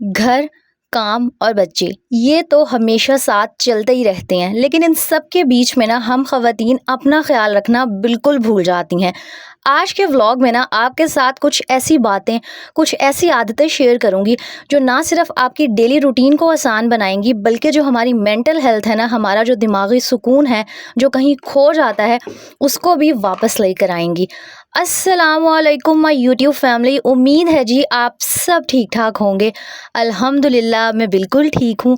घर, काम और बच्चे ये तो हमेशा साथ चलते ही रहते हैं, लेकिन इन सब के बीच में ना हम ख़वातीन अपना ख़्याल रखना बिल्कुल भूल जाती हैं। आज के व्लॉग में ना आपके साथ कुछ ऐसी बातें, कुछ ऐसी आदतें शेयर करूँगी जो ना सिर्फ़ आपकी डेली रूटीन को आसान बनाएँगी, बल्कि जो हमारी मेंटल हेल्थ है ना, हमारा जो दिमागी सुकून है, जो कहीं खो जाता है, उसको भी वापस लेकर आएँगी। अस्सलामुअलैकुम माय यूट्यूब फैमिली, उम्मीद है जी आप सब ठीक-ठाक होंगे। अल्हम्दुलिल्लाह मैं बिल्कुल ठीक हूँ।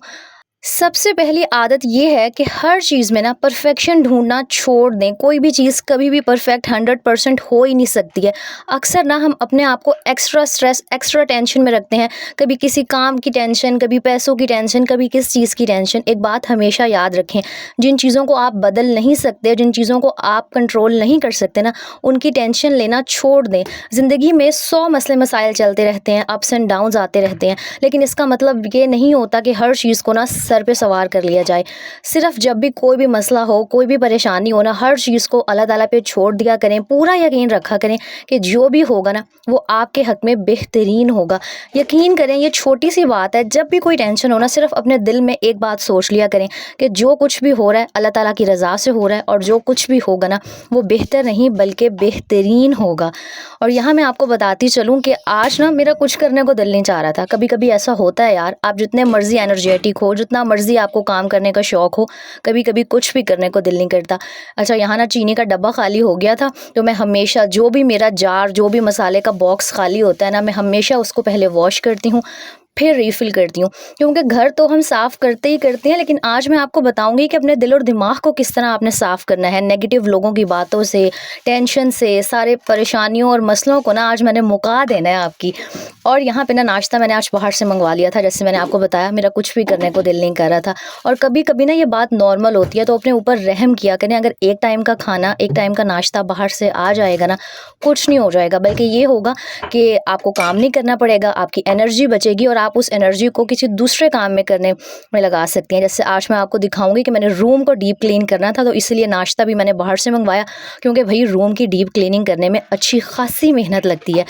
सबसे पहली आदत ये है कि हर चीज़ में ना परफेक्शन ढूँढना छोड़ दें। कोई भी चीज़ कभी भी परफेक्ट 100% हो ही नहीं सकती है। अक्सर ना हम अपने आप को एक्स्ट्रा स्ट्रेस, एक्स्ट्रा टेंशन में रखते हैं। कभी किसी काम की टेंशन, कभी पैसों की टेंशन, कभी किस चीज़ की टेंशन। एक बात हमेशा याद रखें, जिन चीज़ों को आप बदल नहीं सकते, जिन चीज़ों को आप कंट्रोल नहीं कर सकते ना, उनकी टेंशन लेना छोड़ दें। ज़िंदगी में 100 मसले मसाइल चलते रहते हैं, अप्स एंड डाउन्स आते रहते हैं, लेकिन इसका मतलब ये नहीं होता कि हर चीज़ को ना सर पे सवार कर लिया जाए। सिर्फ जब भी कोई भी मसला हो, कोई भी परेशानी हो ना, हर चीज़ को अल्लाह ताला पे छोड़ दिया करें। पूरा यकीन रखा करें कि जो भी होगा ना, वो आपके हक़ में बेहतरीन होगा। यकीन करें, ये छोटी सी बात है, जब भी कोई टेंशन हो ना, सिर्फ अपने दिल में एक बात सोच लिया करें कि जो कुछ भी हो रहा है अल्लाह ताला की रज़ा से हो रहा है, और जो कुछ भी होगा ना, वो बेहतर नहीं बल्कि बेहतरीन होगा। और यहाँ मैं आपको बताती चलूँ कि आज ना मेरा कुछ करने को दिल नहीं चाह रहा था। कभी कभी ऐसा होता है यार, आप जितने मर्ज़ी एनर्जेटिक हो, जितना मर्ज़ी आपको काम करने का शौक़ हो, कभी कभी कुछ भी करने को दिल नहीं करता। अच्छा, यहाँ ना चीनी का डब्बा खाली हो गया था, तो मैं हमेशा जो भी मेरा जार, जो भी मसाले का बॉक्स खाली होता है ना, मैं हमेशा उसको पहले वॉश करती हूँ, फिर रीफ़िल करती हूँ। क्योंकि घर तो हम साफ़ करते ही करते हैं, लेकिन आज मैं आपको बताऊँगी कि अपने दिल और दिमाग को किस तरह आपने साफ़ करना है। नेगेटिव लोगों की बातों से, टेंशन से, सारे परेशानियों और मसलों को ना आज मैंने मुका देना है आपकी। और यहाँ पे ना नाश्ता मैंने आज बाहर से मंगवा लिया था। जैसे मैंने आपको बताया, मेरा कुछ भी करने को दिल नहीं कर रहा था। और कभी-कभी ना ये बात नॉर्मल होती है, तो अपने ऊपर रहम किया करें। अगर एक टाइम का खाना, एक टाइम का नाश्ता बाहर से आ जाएगा ना, कुछ नहीं हो जाएगा, बल्कि ये होगा कि आपको काम नहीं करना पड़ेगा, आपकी एनर्जी बचेगी और आप उस एनर्जी को किसी दूसरे काम में करने में लगा सकती हैं। जैसे आज मैं आपको दिखाऊंगी कि मैंने रूम को डीप क्लीन करना था, तो इसलिए नाश्ता भी मैंने बाहर से मंगवाया, क्योंकि भाई रूम की डीप क्लीनिंग करने में अच्छी खासी मेहनत लगती है।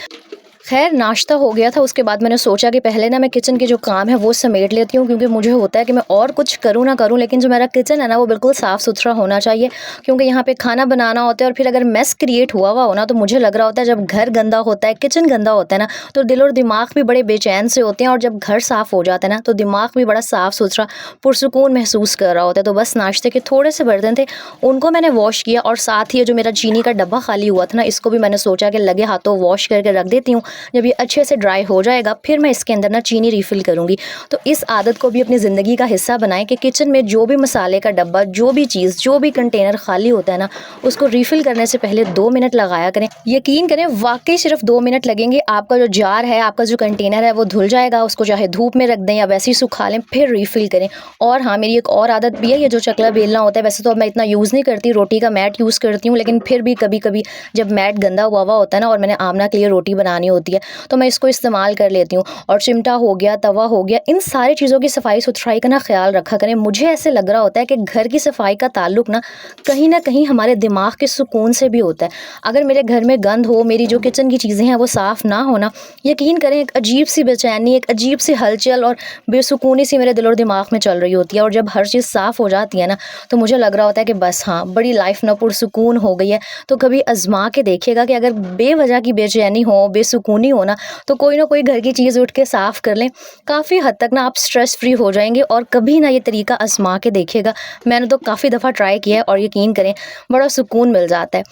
खैर, नाश्ता हो गया था, उसके बाद मैंने सोचा कि पहले ना मैं किचन के जो काम है वो समेट लेती हूँ, क्योंकि मुझे होता है कि मैं और कुछ करूँ ना करूँ, लेकिन जो मेरा किचन है ना, वो बिल्कुल साफ़ सुथरा होना चाहिए। क्योंकि यहाँ पे खाना बनाना होता है, और फिर अगर मेस क्रिएट हुआ हो ना, तो मुझे लग रहा होता है जब घर गंदा होता है, किचन गंदा होता है ना, तो दिल और दिमाग भी बड़े बेचैन से होते हैं। और जब घर साफ़ हो जाता है ना, तो दिमाग भी बड़ा साफ़ सुथरा, पुरसुकून महसूस कर रहा होता है। तो बस नाश्ते के थोड़े से बर्तन थे, उनको मैंने वॉश किया, और साथ ही जो मेरा चीनी का डब्बा खाली हुआ था ना, इसको भी मैंने सोचा कि लगे हाथों वॉश करके रख देती हूँ। जब ये अच्छे से ड्राई हो जाएगा, फिर मैं इसके अंदर ना चीनी रिफ़िल करूँगी। तो इस आदत को भी अपनी ज़िंदगी का हिस्सा बनाएं कि किचन में जो भी मसाले का डब्बा, जो भी चीज़, जो भी कंटेनर खाली होता है ना, उसको रिफ़िल करने से पहले 2 मिनट लगाया करें। यकीन करें, वाक़ई सिर्फ 2 मिनट लगेंगे, आपका जो जार है, आपका जो कंटेनर है, वो धुल जाएगा। उसको चाहे धूप में रख दें या वैसे ही सुखा लें, फिर रिफ़िल करें। और हाँ, मेरी एक और आदत भी है, ये जो चकला बेलना होता है, वैसे तो अब मैं इतना यूज़ नहीं करती, रोटी का मैट यूज़ करती हूँ, लेकिन फिर भी कभी-कभी जब मैट गंदा हुआ होता है ना, और मैंने आमना के लिए रोटी बनानी होती है, तो मैं इसको इस्तेमाल कर लेती हूँ। और चिमटा हो गया, तवा हो गया, इन सारी चीज़ों की सफाई सुथराई का ना ख्याल रखा करें। मुझे ऐसे लग रहा होता है कि घर की सफाई का ताल्लुक ना कहीं हमारे दिमाग के सुकून से भी होता है। अगर मेरे घर में गंद हो, मेरी जो किचन की चीज़ें हैं वो साफ़ ना होना, यकीन करें एक अजीब सी बेचैनी, एक अजीब सी हलचल और बेसुकूनी सी मेरे दिल और दिमाग में चल रही होती है। और जब हर चीज़ साफ़ हो जाती है ना, तो मुझे लग रहा होता है कि बस हाँ, बड़ी लाइफ ना पुरसुकून हो गई है। तो कभी आजमा के देखिएगा कि अगर बेवजह की बेचैनी हो, बेसुकूनी हो ना, तो कोई ना कोई घर की चीज़ उठ के साफ़ कर लें। काफ़ी हद तक ना आप स्ट्रेस फ्री हो जाएंगे। और कभी ना ये तरीका आजमा के देखिएगा। मैंने तो काफ़ी दफ़ा ट्राई किया है, और यकीन करें बड़ा सुकून मिल जाता है।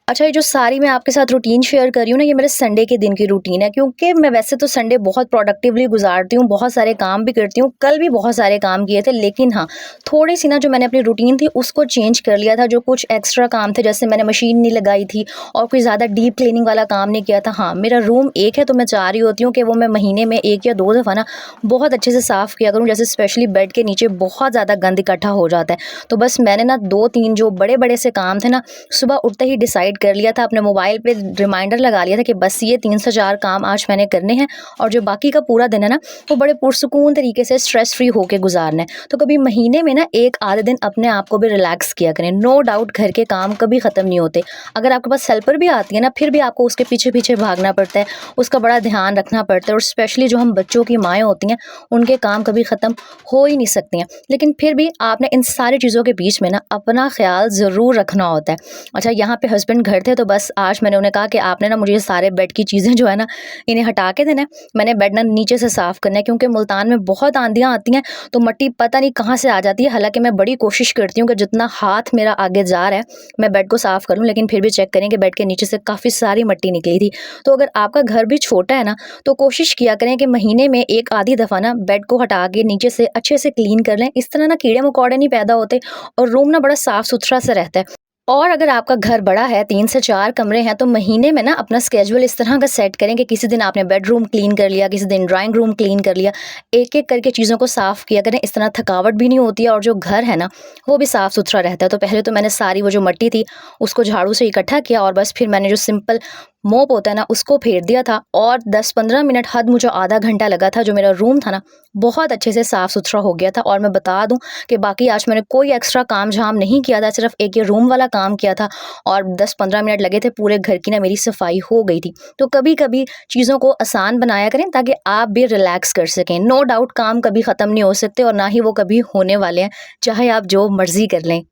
अच्छा, ये जो सारी मैं आपके साथ रूटीन शेयर कर रही हूँ ना, ये मेरे संडे के दिन की रूटीन है, क्योंकि मैं वैसे तो संडे बहुत प्रोडक्टिवली गुजारती हूँ, बहुत सारे काम भी करती हूँ। कल भी बहुत सारे काम किए थे, लेकिन हाँ, थोड़ी सी ना जो मैंने अपनी रूटीन थी उसको चेंज कर लिया था। जो कुछ एक्स्ट्रा काम थे, जैसे मैंने मशीन नहीं लगाई थी, और कोई ज़्यादा डीप क्लीनिंग वाला काम नहीं किया था। हाँ, मेरा रूम एक है, तो मैं चाह रही होती हूँ कि वो मैं महीने में 1 या 2 दफ़ा ना बहुत अच्छे से साफ़ किया करूँ। जैसे स्पेशली बेड के नीचे बहुत ज़्यादा गंद इकट्ठा हो जाता है, तो बस मैंने ना 2-3 जो बड़े बड़े से काम थे ना, सुबह उठते ही डिसाइड कर लिया था, अपने मोबाइल पे रिमाइंडर लगा लिया था कि बस ये 3 से 4 काम आज मैंने करने हैं और जो बाकी का पूरा दिन है ना वो बड़े पुरसुकून तरीके से स्ट्रेस फ्री होके गुजारना है। तो कभी महीने में ना एक आधे दिन अपने आप को भी रिलैक्स किया करें। नो डाउट घर के काम कभी ख़त्म नहीं होते। अगर आपके पास हेल्पर भी आती है ना, फिर भी आपको उसके पीछे पीछे भागना पड़ता है, उसका बड़ा ध्यान रखना पड़ता है। और स्पेशली जो हम बच्चों की माएँ होती हैं, उनके काम कभी ख़त्म हो ही नहीं सकती हैं। लेकिन फिर भी आपने इन सारी चीज़ों के बीच में ना अपना ख्याल ज़रूर रखना होता है। अच्छा, यहाँ पे हस्बैंड घर थे तो बस आज मैंने उन्हें कहा कि आपने ना मुझे ये सारे बेड की चीज़ें जो है ना इन्हें हटा के देना है। मैंने बेड ना नीचे से साफ़ करना है, क्योंकि मुल्तान में बहुत आंधियाँ आती हैं तो मट्टी पता नहीं कहाँ से आ जाती है। हालांकि मैं बड़ी कोशिश करती हूँ कि जितना हाथ मेरा आगे जा रहा है मैं बेड को साफ़ करूँ, लेकिन फिर भी चेक करें कि बेड के नीचे से काफ़ी सारी मट्टी निकली थी। तो अगर आपका घर भी छोटा है ना तो कोशिश किया करें कि महीने में एक आधी दफ़ा ना बेड को हटा के नीचे से अच्छे से क्लीन कर लें। इस तरह ना कीड़े मकोड़े नहीं पैदा होते और रूम ना बड़ा साफ़ सुथरा सा रहता है। और अगर आपका घर बड़ा है, 3 से 4 कमरे हैं, तो महीने में ना अपना स्केड्यूल इस तरह का सेट करें कि किसी दिन आपने बेडरूम क्लीन कर लिया, किसी दिन ड्राइंग रूम क्लीन कर लिया। एक-एक करके चीज़ों को साफ़ किया करें, इस तरह थकावट भी नहीं होती है और जो घर है ना वो भी साफ़ सुथरा रहता है। तो पहले तो मैंने सारी वो जो मट्टी थी उसको झाड़ू से इकट्ठा किया और बस फिर मैंने जो सिंपल मोप होता है ना उसको फेर दिया था और 10-15 मिनट, हद मुझे आधा घंटा लगा था, जो मेरा रूम था ना बहुत अच्छे से साफ़ सुथरा हो गया था। और मैं बता दूं कि बाकी आज मैंने कोई एक्स्ट्रा काम झाम नहीं किया था, सिर्फ एक ये रूम वाला काम किया था और 10-15 मिनट लगे थे, पूरे घर की ना मेरी सफाई हो गई थी। तो कभी कभी चीज़ों को आसान बनाया करें ताकि आप भी रिलैक्स कर सकें। नो डाउट काम कभी ख़त्म नहीं हो सकते और ना ही वो कभी होने वाले हैं, चाहे आप जो मर्ज़ी कर लें।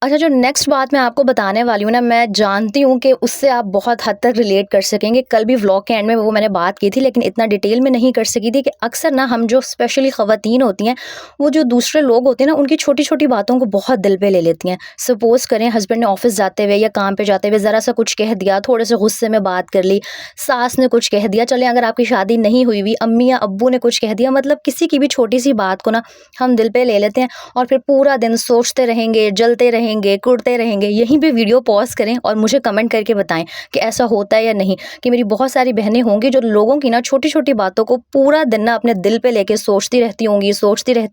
अच्छा, जो नेक्स्ट बात मैं आपको बताने वाली हूँ ना, मैं जानती हूँ कि उससे आप बहुत हद तक रिलेट कर सकेंगे। कल भी व्लॉग के एंड में वो मैंने बात की थी, लेकिन इतना डिटेल में नहीं कर सकी थी कि अक्सर ना हम जो स्पेशली ख़वातीन होती हैं, वो जो दूसरे लोग होते हैं ना उनकी छोटी-छोटी बातों को बहुत दिल पे ले लेती हैं। सपोज़ करें हस्बैंड ने ऑफ़िस जाते हुए या काम पे जाते हुए ज़रा सा कुछ कह दिया, थोड़े से गुस्से में बात कर ली, सास ने कुछ कह दिया, चलें अगर आपकी शादी नहीं हुई हुई, अम्मी या अब्बू ने कुछ कह दिया, मतलब किसी की भी छोटी-सी बात को ना हम दिल पे ले लेते हैं और फिर पूरा दिन सोचते रहेंगे, जलते रहेंगे, कुढ़ते रहेंगे। यहीं पे वीडियो पॉज़ करें और मुझे कमेंट करके बताएं कि ऐसा होता है या नहीं। कि मेरी बहुत सारी बहनें होंगी जो लोगों की ना छोटी-छोटी बातों को पूरा दिन ना अपने दिल पे लेके सोचती रहती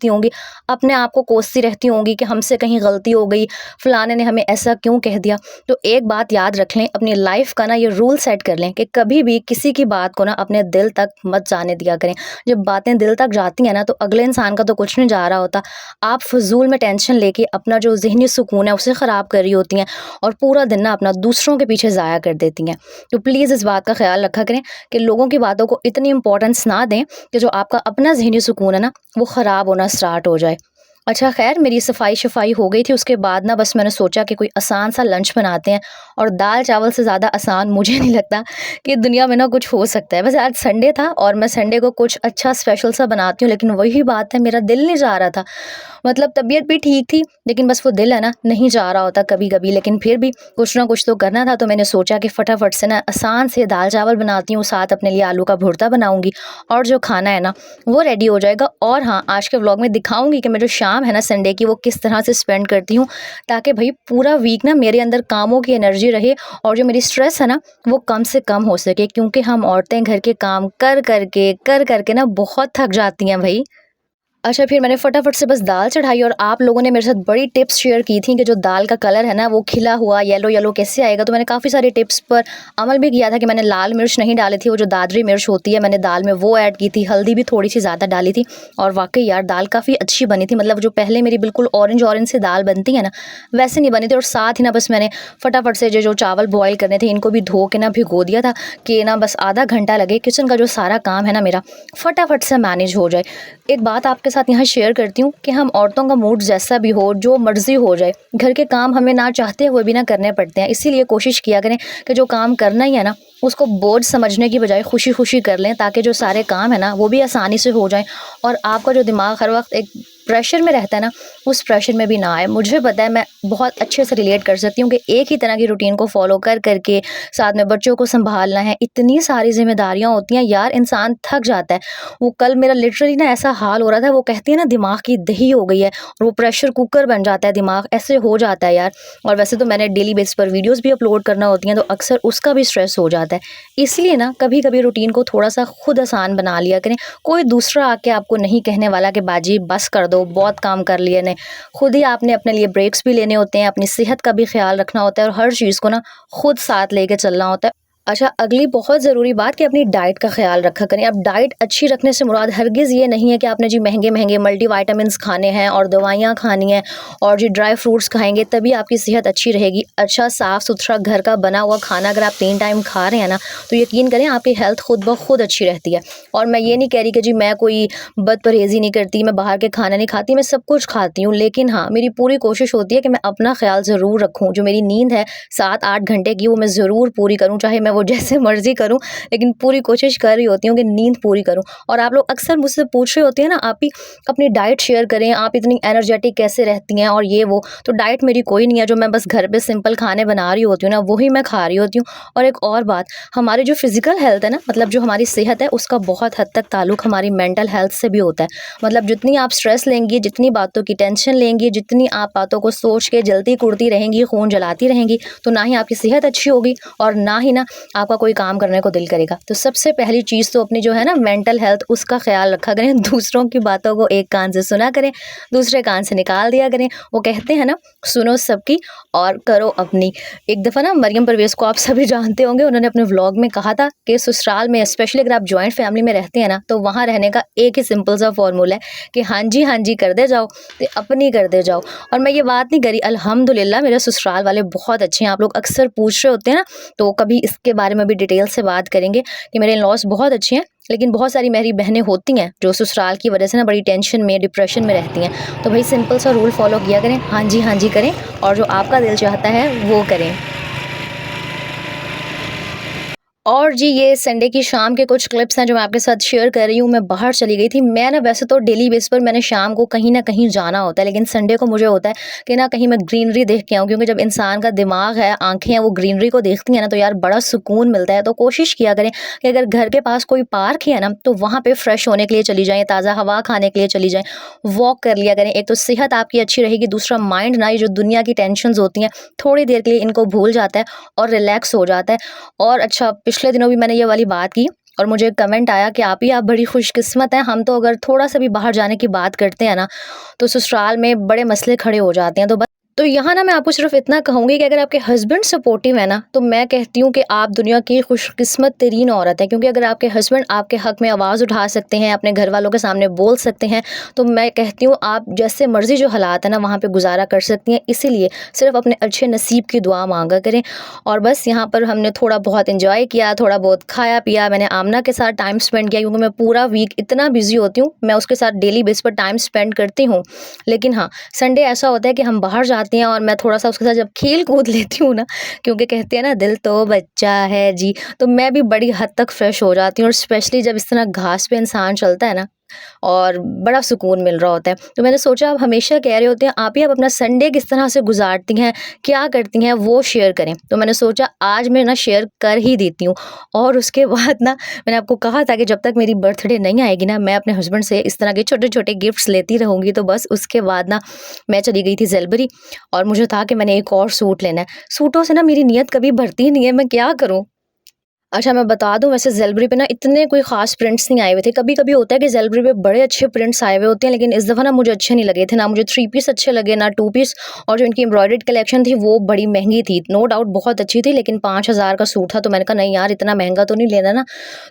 होंगी, अपने आप को कोसती रहती होंगी कि हमसे कहीं गलती हो गई, फलाने ने हमें ऐसा क्यों कह दिया। तो एक बात याद रख लें, अपनी लाइफ का ना ये रूल सेट कर लें कि कभी भी किसी की बात को ना अपने दिल तक मत जाने दिया करें। जब बातें दिल तक जाती हैं ना तो अगले इंसान का तो कुछ नहीं जा रहा होता, आप फ़िज़ूल में टेंशन लेके अपना जो ज़हनी सुकून है उसे ख़राब कर रही होती हैं और पूरा दिन ना अपना दूसरों के पीछे ज़ाया कर देती हैं। तो प्लीज़ इस बात का ख्याल रखा करें कि लोगों की बातों को इतनी इम्पोर्टेंस ना दें कि जो आपका अपना ज़हनी सुकून है ना वो ख़राब होना स्टार्ट हो जाए। अच्छा, ख़ैर मेरी सफाई-शफ़ाई हो गई थी, उसके बाद ना बस मैंने सोचा कि कोई आसान सा लंच बनाते हैं और दाल-चावल से ज़्यादा आसान मुझे नहीं लगता कि दुनिया में ना कुछ हो सकता है। वैसे आज संडे था और मैं संडे को कुछ अच्छा स्पेशल सा बनाती हूँ, लेकिन वही बात है, मेरा दिल नहीं जा रहा था। मतलब तबीयत भी ठीक थी, लेकिन बस वो दिल है ना नहीं जा रहा होता कभी-कभी, लेकिन फिर भी कुछ ना कुछ तो करना था। तो मैंने सोचा कि फटाफट से ना आसान से दाल-चावल बनाती हूँ, साथ अपने लिए आलू का भुर्ता बनाऊँगी और जो खाना है ना वो रेडी हो जाएगा। और हाँ, आज के व्लॉग में दिखाऊँगी कि मैं जो शाम है ना संडे की वो किस तरह से स्पेंड करती हूँ, ताकि भई पूरा वीक ना मेरे अंदर कामों की एनर्जी रहे और जो मेरी स्ट्रेस है ना वो कम से कम हो सके, क्योंकि हम औरतें घर के काम कर कर के ना बहुत थक जाती हैं भई। अच्छा, फिर मैंने फटाफट से बस दाल चढ़ाई और आप लोगों ने मेरे साथ बड़ी टिप्स शेयर की थी कि जो दाल का कलर है ना वो खिला हुआ येलो येलो कैसे आएगा। तो मैंने काफ़ी सारी टिप्स पर अमल भी किया था कि मैंने लाल मिर्च नहीं डाली थी, वो जो दादरी मिर्च होती है मैंने दाल में वो ऐड की थी, हल्दी भी थोड़ी सी ज़्यादा डाली थी और वाकई यार दाल काफ़ी अच्छी बनी थी। मतलब जो पहले मेरी बिल्कुल ऑरेंज से दाल बनती है ना वैसे नहीं बनी थी। और साथ ही ना बस मैंने फटाफट से जो चावल बॉयल करने थे इनको भी धो के ना भिगो दिया था कि ना बस आधा घंटा लगे, किचन का जो सारा काम है ना मेरा फटाफट से मैनेज हो जाए। एक बात आपके साथ यहाँ शेयर करती हूँ कि हम औरतों का मूड जैसा भी हो, जो मर्ज़ी हो जाए, घर के काम हमें ना चाहते हुए भी ना करने पड़ते हैं। इसीलिए कोशिश किया करें कि जो काम करना ही है ना उसको बोझ समझने की बजाय खुशी-खुशी कर लें, ताकि जो सारे काम है ना वो भी आसानी से हो जाएँ और आपका जो दिमाग हर वक्त एक प्रेशर में रहता है ना उस प्रेशर में भी ना आए। मुझे पता है, मैं बहुत अच्छे से रिलेट कर सकती हूँ कि एक ही तरह की रूटीन को फॉलो कर करके साथ में बच्चों को संभालना है, इतनी सारी जिम्मेदारियाँ होती हैं यार, इंसान थक जाता है। वो कल मेरा लिटरली ना ऐसा हाल हो रहा था, वो कहती है ना दिमाग की दही हो गई है और वो प्रेशर कुकर बन जाता है दिमाग, ऐसे हो जाता है यार। और वैसे तो मैंने डेली बेस पर वीडियोस भी अपलोड करना होती हैं तो अक्सर उसका भी स्ट्रेस हो जाता है। इसलिए ना कभी कभी रूटीन को थोड़ा सा खुद आसान बना लिया करें। कोई दूसरा आके आपको नहीं कहने वाला कि बाजी बस कर दो, बहुत काम कर लिए ने। खुद ही आपने अपने लिए ब्रेक्स भी लेने होते हैं, अपनी सेहत का भी ख्याल रखना होता है और हर चीज़ को ना खुद साथ लेके चलना होता है। अच्छा, अगली बहुत ज़रूरी बात कि अपनी डाइट का ख्याल रखा करें। अब डाइट अच्छी रखने से मुराद हरगिज़ ये नहीं है कि आपने जी महँगे-महँगे मल्टीविटामिन्स खाने हैं और दवाइयाँ खानी हैं और जी ड्राई फ्रूट्स खाएँगे तभी आपकी सेहत अच्छी रहेगी। अच्छा साफ़-सुथरा घर का बना हुआ खाना अगर आप 3 टाइम खा रहे हैं ना, तो यकीन करें आपकी हेल्थ खुद ब खुद अच्छी रहती है। और मैं ये नहीं कह रही कि जी मैं कोई बदपरहेज़ी नहीं करती, मैं बाहर के खाना नहीं खाती, मैं सब कुछ खाती हूँ। लेकिन हाँ, मेरी पूरी कोशिश होती है कि मैं अपना ख्याल ज़रूर रखूँ। जो मेरी नींद है 7-8 घंटे की, वो मैं ज़रूर पूरी करूँ, चाहे मैं वो जैसे मर्ज़ी करूँ, लेकिन पूरी कोशिश कर रही होती हूँ कि नींद पूरी करूँ। और आप लोग अक्सर मुझसे पूछ रहे होते हैं ना, आप ही अपनी डाइट शेयर करें, आप इतनी एनर्जेटिक कैसे रहती हैं और ये वो। तो डाइट मेरी कोई नहीं है, जो मैं बस घर पे सिंपल खाने बना रही होती हूँ ना, वही मैं खा रही होती हूँ। और एक और बात, हमारी जो फिज़िकल हेल्थ है ना, मतलब जो हमारी सेहत है, उसका बहुत हद तक ताल्लुक हमारी मेंटल हेल्थ से भी होता है। मतलब जितनी आप स्ट्रेस लेंगी, जितनी बातों की टेंशन लेंगी, जितनी आप बातों को सोच के जलती-कुढ़ती रहेंगी, खून जलाती रहेंगी, तो ना ही आपकी सेहत अच्छी होगी और ना ही ना आपका कोई काम करने को दिल करेगा। तो सबसे पहली चीज़ तो अपनी जो है ना मेंटल हेल्थ, उसका ख्याल रखा करें। दूसरों की बातों को एक कान से सुना करें, दूसरे कान से निकाल दिया करें। वो कहते हैं ना, सुनो सबकी और करो अपनी। एक दफ़ा ना मरियम परवेज़ को आप सभी जानते होंगे, उन्होंने अपने व्लॉग में कहा था कि ससुराल में स्पेशली अगर आप जॉइंट फैमिली में रहते हैं ना, तो वहाँ रहने का एक ही सिंपल सा फ़ॉर्मूला है कि हाँ जी कर दे जाओ, ते अपनी कर दे जाओ। और मैं ये बात नहीं करी, अल्हम्दुलिल्लाह मेरे ससुराल वाले बहुत अच्छे हैं। आप लोग अक्सर पूछ रहे होते हैं ना, तो कभी इसके बारे में भी डिटेल से बात करेंगे कि मेरे इन-लॉज़ बहुत अच्छे हैं। लेकिन बहुत सारी मेरी बहनें होती हैं जो ससुराल की वजह से ना बड़ी टेंशन में, डिप्रेशन में रहती हैं। तो भाई सिंपल सा रूल फ़ॉलो किया करें, हाँ जी करें और जो आपका दिल चाहता है वो करें। और जी ये संडे की शाम के कुछ क्लिप्स हैं जो मैं आपके साथ शेयर कर रही हूँ। मैं बाहर चली गई थी। मैं ना वैसे तो डेली बेस पर मैंने शाम को कहीं न कहीं जाना होता है, लेकिन संडे को मुझे होता है कि ना कहीं मैं ग्रीनरी देख के आऊँ, क्योंकि जब इंसान का दिमाग है, आँखें हैं, वो ग्रीनरी को देखती हैं ना, तो यार बड़ा सुकून मिलता है। तो कोशिश किया करें कि अगर घर के पास कोई पार्क है ना, तो वहाँ पे फ्रेश होने के लिए चली जाएँ, ताज़ा हवा खाने के लिए चली जाएँ, वॉक कर लिया करें। एक तो सेहत आपकी अच्छी रहेगी, दूसरा माइंड ना ये जो दुनिया की टेंशन्स होती हैं, थोड़ी देर के लिए इनको भूल जाता है और रिलैक्स हो जाता है। और अच्छा, पिछले दिनों भी मैंने ये वाली बात की और मुझे कमेंट आया कि आप बड़ी खुशकिस्मत हैं। हम तो अगर थोड़ा-सा भी बाहर जाने की बात करते हैं ना, तो ससुराल में बड़े मसले खड़े हो जाते हैं। तो यहाँ ना मैं आपको सिर्फ़ इतना कहूँगी कि अगर आपके हस्बैंड सपोर्टिव है ना, तो मैं कहती हूँ कि आप दुनिया की खुशकिस्मत तरीन औरत है। क्योंकि अगर आपके हस्बैंड आपके हक़ में आवाज़ उठा सकते हैं, अपने घरवालों के सामने बोल सकते हैं, तो मैं कहती हूँ आप जैसे मर्ज़ी जो हालात है ना, वहाँ पे गुज़ारा कर सकती हैं। इसीलिए सिर्फ़ अपने अच्छे नसीब की दुआ माँगा करें। और बस यहाँ पर हमने थोड़ा बहुत एन्जॉय किया, थोड़ा बहुत खाया-पिया। मैंने आमना के साथ टाइम स्पेंड किया, क्योंकि मैं पूरा वीक इतना बिज़ी होती हूँ, मैं उसके साथ डेली बेस पर टाइम स्पेंड करती हूँ। लेकिन हाँ, संडे ऐसा होता है कि हम बाहर जाते हैं और मैं थोड़ा-सा उसके साथ जब खेल-कूद लेती हूँ ना, क्योंकि कहते हैं ना दिल तो बच्चा है जी, तो मैं भी बड़ी हद तक फ्रेश हो जाती हूँ। और स्पेशली जब इस तरह घास पे इंसान चलता है ना, और बड़ा सुकून मिल रहा होता है। तो मैंने सोचा, आप हमेशा कह रहे होते हैं आप ही आप अपना संडे किस तरह से गुज़ारती हैं, क्या करती हैं, वो शेयर करें। तो मैंने सोचा आज मैं ना शेयर कर ही देती हूँ। और उसके बाद ना मैंने आपको कहा था कि जब तक मेरी बर्थडे नहीं आएगी ना, मैं अपने हस्बैंड से इस तरह के छोटे-छोटे गिफ्ट्स लेती रहूँगी। तो बस उसके बाद ना मैं चली गई थी ज़ेलबरी और मुझे था कि मैंने एक और सूट लेना है। सूटों से ना मेरी नीयत कभी भरती ही नहीं है, मैं क्या करूँ? अच्छा, मैं बता दूँ, वैसे ज़ेलबरी पे ना इतने कोई ख़ास प्रिंट्स नहीं आए हुए थे। कभी-कभी होता है कि ज़ेलबरी पे बड़े अच्छे प्रिंट्स आए हुए होते हैं, लेकिन इस दफ़ा ना मुझे अच्छे नहीं लगे थे। ना मुझे 3 पीस अच्छे लगे, ना 2 पीस। और जो इनकी एम्ब्रॉयडर्ड कलेक्शन थी वो बड़ी महँगी थी। नो डाउट बहुत अच्छी थी, लेकिन 5000 का सूट था, तो मैंने कहा नहीं यार, इतना महँगा तो नहीं लेना ना।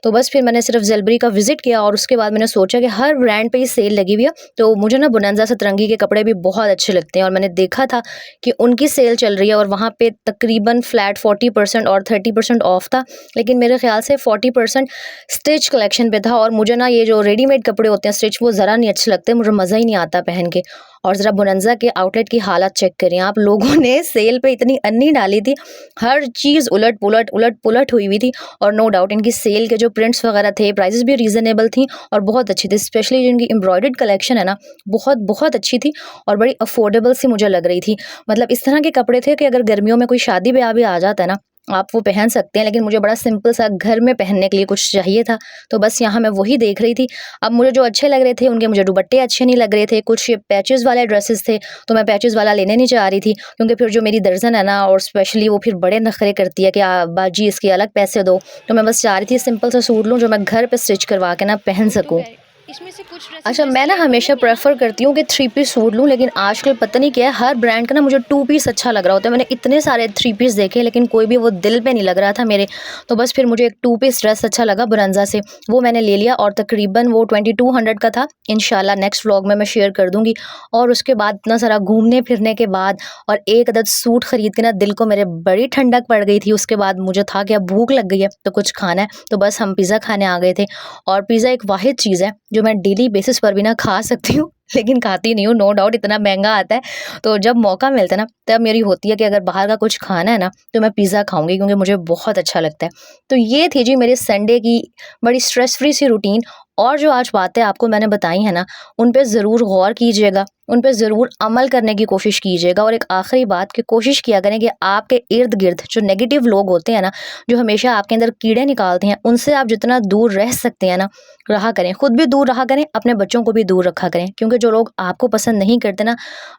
तो बस फिर मैंने सिर्फ़ ज़ेलबरी का विज़िट किया और उसके बाद मैंने सोचा कि हर ब्रांड पे ही सेल लगी हुई है, तो मुझे ना बोनांज़ा सतरंगी के कपड़े भी बहुत अच्छे लगते हैं। और मैंने देखा था कि उनकी सेल चल रही है और वहाँ पे तकरीबन फ्लैट 40% और 30% ऑफ था। लेकिन मेरे ख़्याल से 40% स्टिच कलेक्शन पे था। और मुझे ना ये जो रेडीमेड कपड़े होते हैं स्टिच, वो ज़रा नहीं अच्छे लगते, मुझे मज़ा ही नहीं आता पहन के। और ज़रा बोनांज़ा के आउटलेट की हालत चेक करें आप, लोगों ने सेल पे इतनी अन्नी डाली थी, हर चीज़ उलट-पुलट उलट-पुलट हुई हुई थी। और नो डाउट इनकी सेल के जो प्रिंट्स वगैरह थे, प्राइसेस भी रीज़नेबल थी और बहुत अच्छी थी। स्पेशली जो इनकी एम्ब्रॉयडर्ड कलेक्शन है ना, बहुत बहुत अच्छी थी और बड़ी अफोर्डेबल सी मुझे लग रही थी। मतलब इस तरह के कपड़े थे कि अगर गर्मियों में कोई शादी-ब्याह भी आ जाता है ना, आप वो पहन सकते हैं, लेकिन मुझे बड़ा सिंपल सा घर में पहनने के लिए कुछ चाहिए था। तो बस यहाँ मैं वही देख रही थी। अब मुझे जो अच्छे लग रहे थे, उनके मुझे दुपट्टे अच्छे नहीं लग रहे थे। कुछ ये पैचेज़ वाले ड्रेसेस थे, तो मैं पैचेज़ वाला लेने नहीं चाह रही थी, क्योंकि फिर जो मेरी दर्जन है ना, और स्पेशली वो फिर बड़े नखरे करती है कि बाजी इसके अलग पैसे दो। तो मैं बस चाह रही थी सिंपल सा सूट लूँ जो मैं घर पे स्टिच करवा के ना पहन सकूँ। इसमें से कुछ अच्छा, मैं ना हमेशा प्रेफ़र करती हूँ कि 3 पीस सूट लूँ, लेकिन आजकल पता नहीं क्या है, हर ब्रांड का ना मुझे 2 पीस अच्छा लग रहा होता है। मैंने इतने सारे 3 पीस देखे, लेकिन कोई भी वो दिल पे नहीं लग रहा था मेरे। तो बस फिर मुझे एक 2 पीस ड्रेस अच्छा लगा ब्रांडा से, वो मैंने ले लिया और तकरीबन वो 2200 का था। इंशाल्लाह नेक्स्ट व्लॉग में मैं शेयर कर दूँगी। और उसके बाद इतना सारा घूमने-फिरने के बाद और एक अदद सूट खरीद के ना दिल को मेरे बड़ी ठंडक पड़ गई थी। उसके बाद मुझे था कि अब भूख लग गई है, तो कुछ खाना है, तो बस हम पिज़्ज़ा खाने आ गए थे। और पिज़्ज़ा एक वाहिद चीज़ है जो मैं डेली बेसिस पर भी ना खा सकती हूँ, लेकिन खाती नहीं हूँ, नो डाउट इतना महँगा आता है। तो जब मौका मिलता है ना, तब मेरी होती है कि अगर बाहर का कुछ खाना है ना, तो मैं पिज़्ज़ा खाऊँगी, क्योंकि मुझे बहुत अच्छा लगता है। तो ये थी जी मेरे संडे की बड़ी स्ट्रेस फ्री सी रूटीन। और जो आज बातें आपको मैंने बताई हैं ना, उन पे ज़रूर गौर कीजिएगा, उन पे ज़रूर अमल करने की कोशिश कीजिएगा। और एक आखिरी बात कि कोशिश किया करें कि आपके इर्द-गिर्द जो नेगेटिव लोग होते हैं ना, जो हमेशा आपके अंदर कीड़े निकालते हैं, उनसे आप जितना दूर रह सकते हैं ना, रहा करें। खुद भी दूर रहा करें, अपने बच्चों को भी दूर रखा करें, क्योंकि जो लोग आपको पसंद नहीं करते ना,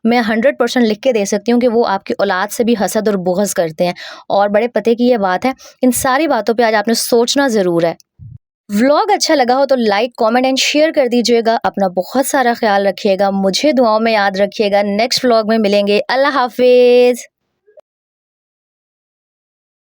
मैं 100% लिख के दे सकती हूँ कि वो आपकी औलाद से भी हसद और बुग़्ज़ करते हैं। और बड़े पते की ये बात है। इन सारी बातों पे आज आपने सोचना ज़रूर है। व्लॉग अच्छा लगा हो तो लाइक, कमेंट एंड शेयर कर दीजिएगा। अपना बहुत सारा ख़्याल रखिएगा, मुझे दुआओं में याद रखिएगा। नेक्स्ट व्लॉग में मिलेंगे। अल्लाह हाफ़िज़।